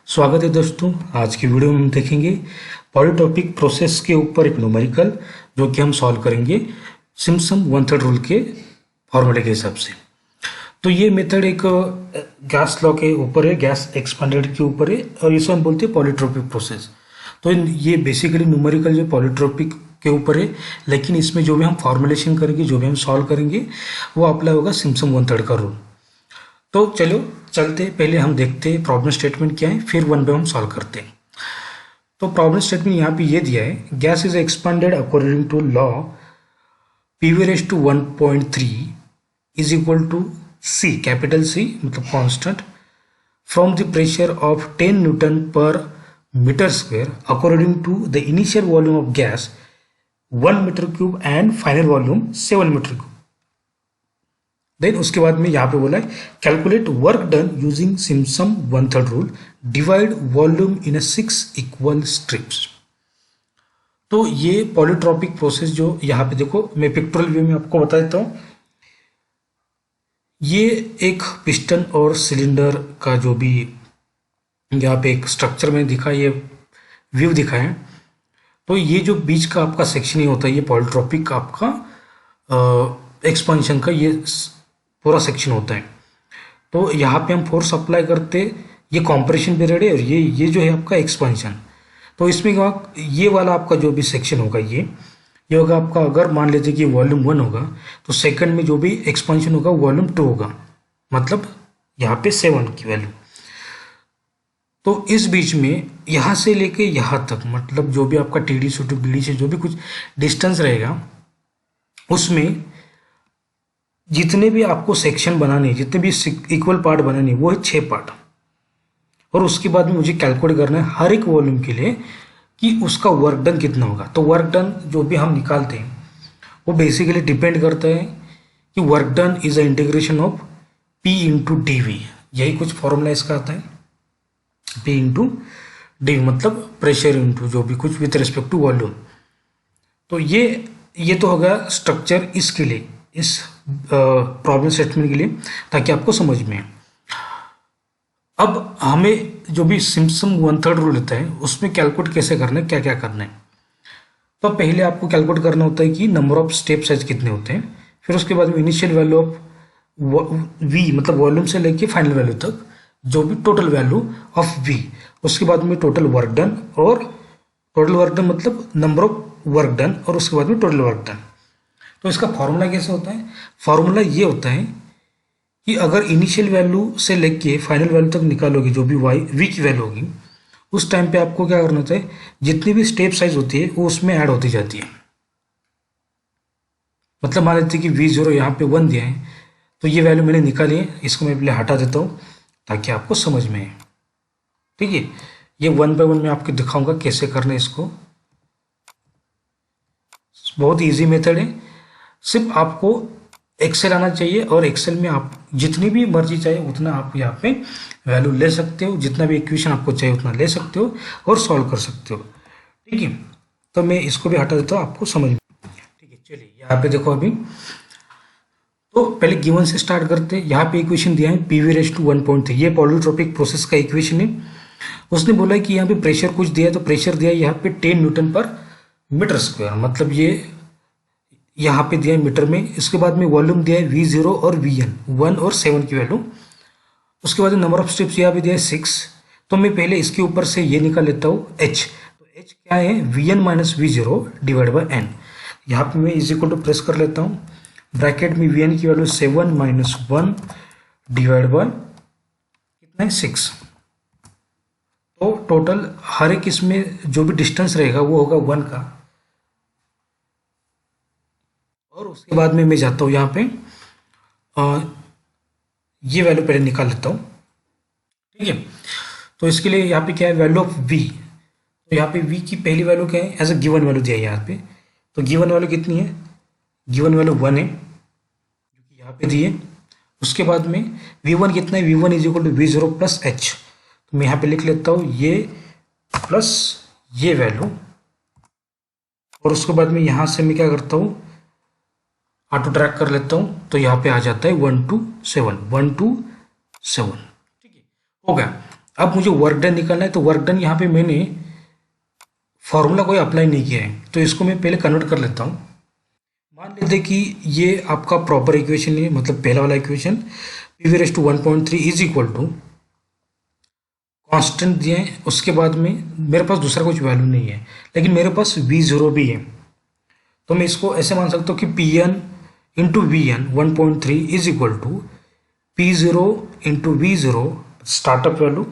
स्वागत है दोस्तों। आज की वीडियो में हम देखेंगे पॉलीट्रोपिक प्रोसेस के ऊपर एक न्यूमेरिकल जो कि हम सॉल्व करेंगे सिम्पसन वन थर्ड रूल के फॉर्मूले के हिसाब से। तो ये मेथड एक गैस लॉ के ऊपर है, गैस एक्सपेंडेड के ऊपर है और इसे हम बोलते हैं पॉलीट्रोपिक प्रोसेस। तो ये बेसिकली न्यूमेरिकल जो पॉलीट्रोपिक के ऊपर है, लेकिन इसमें जो भी हम फॉर्मुलेशन करेंगे, जो भी हम सॉल्व करेंगे वो अप्लाई होगा सिम्पसन वन थर्ड का रूल। तो चलो चलते, पहले हम देखते हैं प्रॉब्लम स्टेटमेंट क्या है, फिर वन बाय वन सॉल्व करते हैं। तो प्रॉब्लम स्टेटमेंट यहाँ पे ये दिया है, gas is expanded according to law PV raise to 1.3 is equal to C, capital C मतलब constant, from the pressure of 10 newton per metre square according to the initial volume of gas 1 metre cube and final volume 7 metre cube. Then उसके बाद में यहाँ पे बोला है calculate work done using Simpson one third rule, divide volume in 6 equal strips. तो ये polytropic process जो यहाँ पे देखो, मैं पिक्टोरियल व्यू में आपको बता देता हूँ। ये एक पिस्टन और सिलेंडर का जो भी यहाँ पे एक स्ट्रक्चर में दिखा, ये व्यू दिखा है। तो ये जो बीच का आपका सेक्शन ही होता है, ये पॉलीट्रोपिक आपका एक्सपेंशन का ये पूरा सेक्शन होता है। तो यहाँ पे हम फोर्स अप्लाई करते, ये कॉम्प्रेशन पीरियड है और ये जो है आपका एक्सपेंशन। तो इसमें ये वाला आपका जो भी सेक्शन होगा ये होगा आपका, अगर मान लीजिए कि वॉल्यूम 1 होगा तो सेकंड में जो भी एक्सपेंशन होगा वॉल्यूम 2 होगा, मतलब यहाँ पे 7 की वैल्यू। तो इस बीच में यहाँ से लेके यहाँ तक, मतलब जो भी आपका TD से टू BD से जो भी कुछ डिस्टेंस रहेगा, उसमें जितने भी आपको सेक्शन बनाने, जितने भी इक्वल पार्ट बनाने, वो है 6 पार्ट। और उसके बाद में मुझे कैलकुलेट करना है हर एक वॉल्यूम के लिए कि उसका वर्क डन कितना होगा। तो वर्क डन जो भी हम निकालते हैं वो बेसिकली डिपेंड करता है कि work done is a integration of P into DV। यही कुछ फॉर्मूला इसका आता है, P इंटू DV मतलब प्रेशर इंटू जो भी कुछ विथ रिस्पेक्ट टू वॉल्यूम। तो ये तो होगा स्ट्रक्चर इसके लिए, इस प्रॉब्लम स्टेटमेंट के लिए, ताकि आपको समझ में आए। अब हमें जो भी सिम्पसन वन थर्ड रूल होता है उसमें कैलकुलेट कैसे करना है, क्या क्या करना है। तो पहले आपको कैलकुलेट करना होता है कि नंबर ऑफ स्टेप साइज कितने होते हैं, फिर उसके बाद में इनिशियल वैल्यू ऑफ V मतलब वॉल्यूम से लेके फाइनल वैल्यू तक जो भी टोटल वैल्यू ऑफ V, उसके बाद में टोटल वर्क डन, और टोटल वर्क डन मतलब नंबर ऑफ वर्क डन, और उसके बाद में टोटल वर्क डन। तो इसका फॉर्मूला कैसे होता है? फॉर्मूला ये होता है कि अगर इनिशियल वैल्यू से लेके फाइनल वैल्यू तक निकालोगे जो भी V की वैल्यू होगी, उस टाइम पे आपको क्या करना होता है, जितनी भी स्टेप साइज होती है वो उसमें ऐड होती जाती है। मतलब मान लेते हैं कि V0 यहाँ पे 1 दिया है, तो ये वैल्यू मैंने निकाली है, इसको मैं पहले हटा देता हूँ ताकि आपको समझ में आए। ठीक है, ये 1 बाय 1 मैं आपको दिखाऊंगा कैसे करना है इसको। बहुत ईजी मेथड है, सिर्फ आपको एक्सेल आना चाहिए, और एक्सेल में आप जितनी भी मर्जी चाहिए उतना आप यहाँ पे वैल्यू ले सकते हो, जितना भी इक्वेशन आपको चाहिए उतना ले सकते हो और सॉल्व कर सकते हो। ठीक है, तो मैं इसको भी हटा देता हूँ, आपको समझ में। ठीक है, चलिए यहाँ पे देखो। अभी तो पहले गिवन से स्टार्ट करते हैं। यहाँ पे इक्वेशन दिया है PV रेज़ टू 1.3, ये पॉलीट्रोपिक प्रोसेस का इक्वेशन है। उसने बोला है कि यहाँ पे प्रेशर कुछ दिया है, तो प्रेशर दिया है यहाँ पे 10 न्यूटन पर मीटर स्क्वायर, मतलब ये यहाँ पे दिया है मीटर में। इसके बाद में वॉल्यूम दिया है V0 और VN, 1 और 7 की वैल्यू। उसके बाद नंबर ऑफ स्टेप्स यहाँ पे दिया है 6। तो मैं पहले इसके ऊपर से ये निकाल लेता हूँ H। तो H क्या है, VN minus V0 divide by N। यहाँ पे मैं इज इक्वल टू प्रेस कर लेता हूँ, ब्रैकेट में VN की वैल्यू 7 माइनस 1 डिवाइड बाई कितना है 6। तो टोटल हर एक इसमें जो भी डिस्टेंस रहेगा वो होगा 1 का। और उसके बाद में मैं जाता हूँ यहाँ पे, ये वैल्यू पहले निकाल लेता हूँ। ठीक है, तो इसके लिए यहाँ पे क्या है, वैल्यू ऑफ V। तो यहाँ पे V की पहली वैल्यू क्या है, एज अ गिवन वैल्यू दिया है यहाँ पे। तो गिवन वैल्यू कितनी है, गिवन वैल्यू 1 है जो कि यहाँ पे दी है। उसके बाद में V1 कितना है, V1 is equal to V0 plus H। तो मैं यहाँ पे लिख लेता हूँ ये प्लस ये वैल्यू, और उसके बाद में यहाँ से मैं क्या करता हूँ, ऑटो ट्रैक कर लेता हूँ। तो यहाँ पे आ जाता है 1 to 7, 1 to 7। ठीक है, हो गया। अब मुझे वर्क डन निकालना है, तो वर्क डन यहाँ पे मैंने फॉर्मूला कोई अप्लाई नहीं किया है, तो इसको मैं पहले कन्वर्ट कर लेता हूँ। मान लेते कि ये आपका प्रॉपर इक्वेशन है, मतलब पहला वाला equation PV/1.3 is equal to constant दिए हैं, उसके बाद में मेरे पास दूसरा कुछ वैल्यू नहीं है, लेकिन मेरे पास V0 भी है। तो मैं इसको ऐसे मान सकता हूँ कि Pn into VN 1.3 is equal to P0 into V0 startup value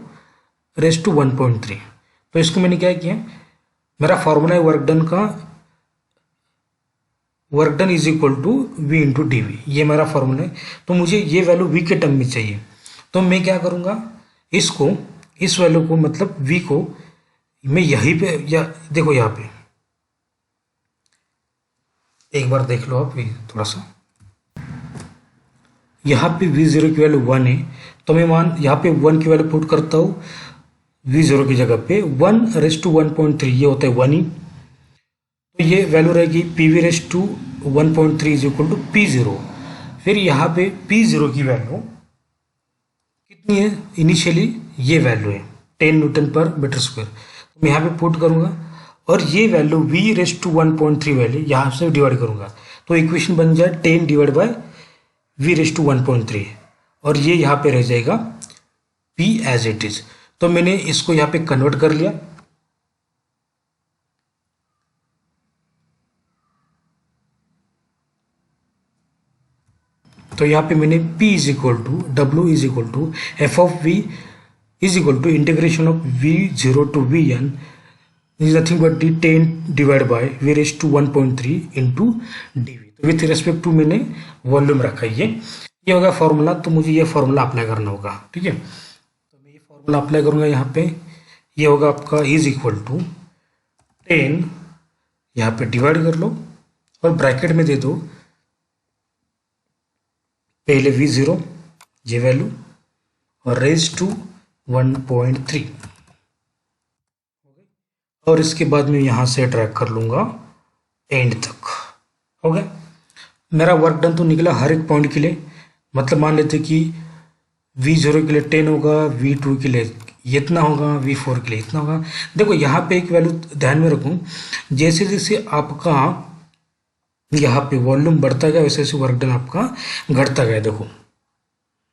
raise to 1.3। तो इसको मैंने क्या किया, मेरा फॉर्मूला है वर्क डन का, work done is equal to V into D V, ये मेरा फॉर्मूला है। तो मुझे ये वैल्यू V के टर्म में चाहिए, तो मैं क्या करूँगा, इसको इस वैल्यू को मतलब V को मैं यहीं पे, या देखो यहाँ पे एक बार देख लो आप, थोड़ा सा यहाँ पे V0 की वैल्यू 1 है, तो मैं मान यहाँ पे 1 की वैल्यू पुट करता हूँ V0 की जगह पे 1/1.3, ये होता है 1 ही, तो ये वैल्यू रहेगी PV/1.3 is equal to P0। फिर यहाँ पे P0 की वैल्यू कितनी है, इनिशियली ये वैल्यू है 10 न्यूटन पर मीटर स्क्वायर, तो मैं यहाँ पे पुट करूँगा और ये वैल्यू V/1.3 वैल्यू यहाँ से डिवाइड करूँगा, तो इक्वेशन बन जाए 10 डिवाइड बाय V/1.3 और ये यहाँ पे रह जाएगा P एज इट इज। तो मैंने इसको यहाँ पे कन्वर्ट कर लिया, तो यहाँ पे मैंने P is equal to W is equal to F of V is equal to integration of V0 to VN is nothing but D 10 divide by V/1.3 into D V. तो विथ रेस्पेक्ट टू मैंने volume रखा है, ये होगा formula. तो मुझे ये formula apply करना होगा, ठीक है। तो मैं ये फॉर्मूला अप्लाई करूँगा यहाँ पे, ये होगा आपका इज इक्वल टू 10, यहाँ पे डिवाइड कर लो और ब्रैकेट में दे दो पहले V0 ये वैल्यू और रेज टू 1.3, और इसके बाद मैं यहाँ से ट्रैक कर लूँगा एंड तक। हो गया, मेरा वर्क डन तो निकला हर एक पॉइंट के लिए। मतलब मान लेते कि V0 के लिए 10 होगा, V2 के लिए इतना होगा, V4 के लिए इतना होगा। देखो यहाँ पे एक वैल्यू ध्यान में रखूँ, जैसे जैसे आपका यहाँ पे वॉल्यूम बढ़ता गया वैसे वैसे वर्क डन आपका घटता गया। देखो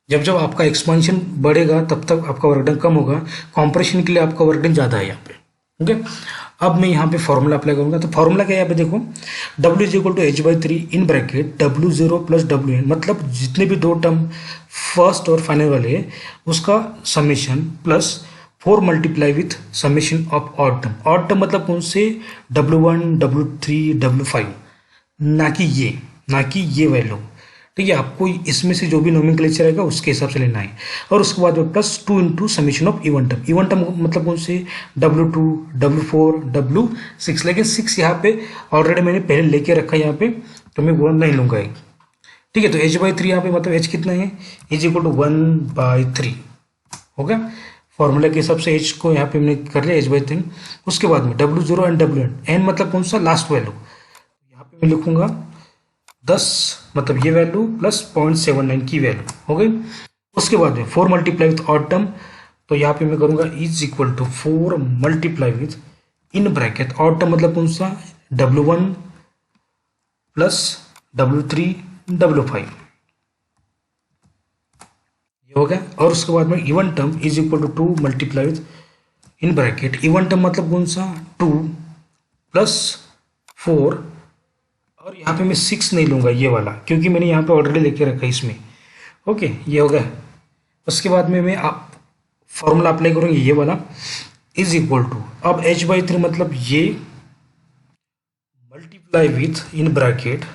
जब जब आपका एक्सपेंशन बढ़ेगा तब तक आपका वर्क डन कम होगा, कॉम्प्रेशन के लिए आपका वर्क डन ज़्यादा है यहाँ पे। ओके, अब मैं यहाँ पे फॉर्मूला अप्लाई करूँगा। तो फॉर्मूला क्या है यहाँ पे देखो, W is equal to H/3 in bracket W0 plus WN, मतलब जितने भी दो टर्म फर्स्ट और फाइनल वाले हैं उसका summation plus 4 multiply with summation of odd term. Odd term मतलब कौन से, W1 W3 W5, ना कि ये वैल्यू, ठीक है। आपको इसमें से जो भी नोमेनक्लेचर आएगा उसके हिसाब से लेना है। और उसके बाद में plus 2 into summation of even term. Even term मतलब कौन से, W2 W4 W6, लेकिन 6 यहाँ पे ऑलरेडी मैंने पहले लेके रखा है यहाँ पे, तो मैं वो नहीं लूँगा एक, ठीक है। तो H/3 यहाँ पे मतलब H कितना है, H इक्वल टू 1/3 हो गया। फॉर्मूला के हिसाब से H को यहाँ पे मैंने कर लिया H/3। उसके बाद में W0 एंड WN, N मतलब कौन सा, लास्ट वैल्यू, यहाँ पे मैं लिखूंगा 10, मतलब ये वैल्यू प्लस 0.79 की वैल्यू हो गई। उसके बाद में 4 मल्टीप्लाई विथ ऑड टर्म, तो यहाँ पे मैं करूँगा is equal to 4 multiply with in bracket odd term मतलब कौन सा, W1 प्लस W3 W5, ये हो गया। और उसके बाद में even term is equal to 2 multiply with in bracket, even term मतलब कौन सा, 2 प्लस 4, और यहाँ पे मैं 6 नहीं लूँगा ये वाला, क्योंकि मैंने यहाँ पे ऑलरेडी लेके रखा है इसमें। ओके, ये हो गया। उसके बाद में मैं आप फॉर्मूला अप्लाई करूँगी ये वाला इज इक्वल टू, अब H/3 मतलब ये मल्टीप्लाई विथ इन ब्रैकेट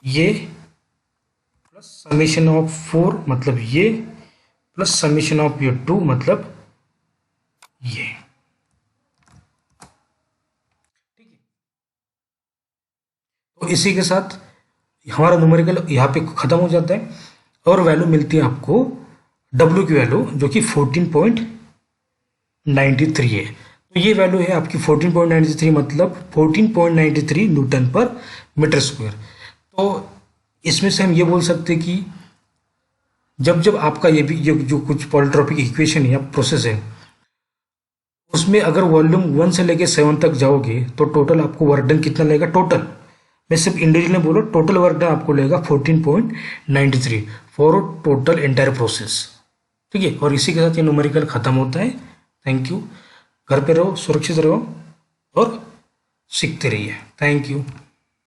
ये प्लस समेशन ऑफ 4 मतलब ये प्लस समेशन ऑफ ये 2 मतलब ये, तो इसी के साथ हमारा न्यूमेरिकल यहाँ पे ख़त्म हो जाता है और वैल्यू मिलती है आपको W की वैल्यू जो कि 14.93 है। तो ये वैल्यू है आपकी 14.93 मतलब 14.93 न्यूटन पर मीटर स्क्वायर। तो इसमें से हम ये बोल सकते हैं कि जब जब आपका ये जो कुछ पॉलीट्रॉपिक इक्वेशन या प्रोसेस है, उसमें अगर वॉल्यूम 1 से लेके 7 तक जाओगे तो टोटल आपको वर्क डन कितना लगेगा टोटल, मैं सिर्फ इंडिविजुअल में बोलो, टोटल वर्क डन आपको लगेगा 14.93 फॉर टोटल एंटायर प्रोसेस। ठीक है, और इसी के साथ ये न्यूमेरिकल खत्म होता है। Thank you. घर पे रहो, सुरक्षित रहो और सीखते रहिए। Thank you.